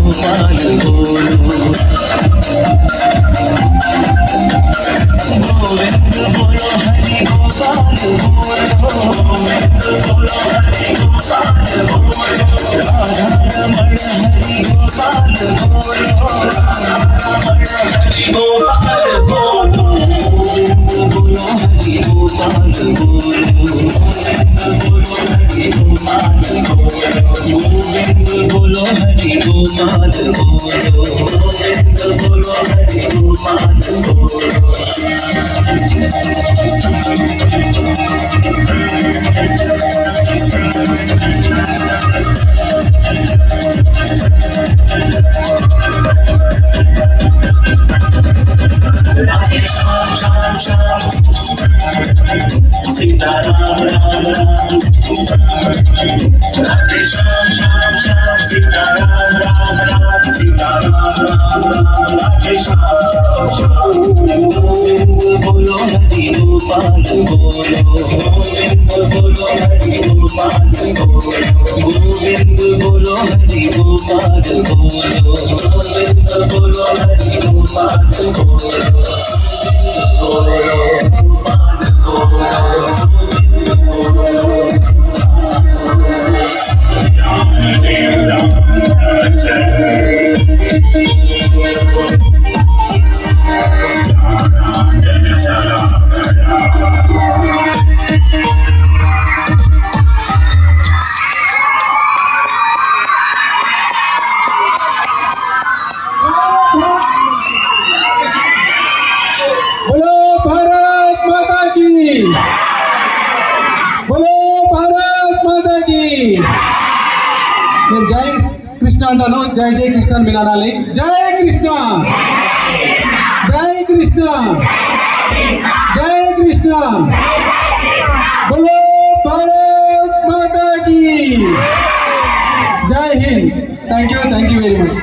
बोलो हरि गोपाल बोलो, बोलो हरि गोपाल राधे श्याम श्याम श्याम सीता राम राम राम, राधे श्याम श्याम श्याम सीता राम राम राम, सीता राम राम राम, राधे श्याम श्याम श्याम। बोलो हरि गोपाल बोलो, बोलो हरि गोपाल बोलो, गोविंद बोलो हरि गोपाल बोलो, गोविंद बोलो हरि गोपाल बोलो, बोलो गोपाल बोलो भारत माता की, बोलो भारत माता की। जय कृष्ण अंटानु, जय जय कृष्ण विनाली, जय कृष्ण, जय कृष्ण, जय कृष्ण। बोलो भारत माता की। जय Hind. Thank you very much.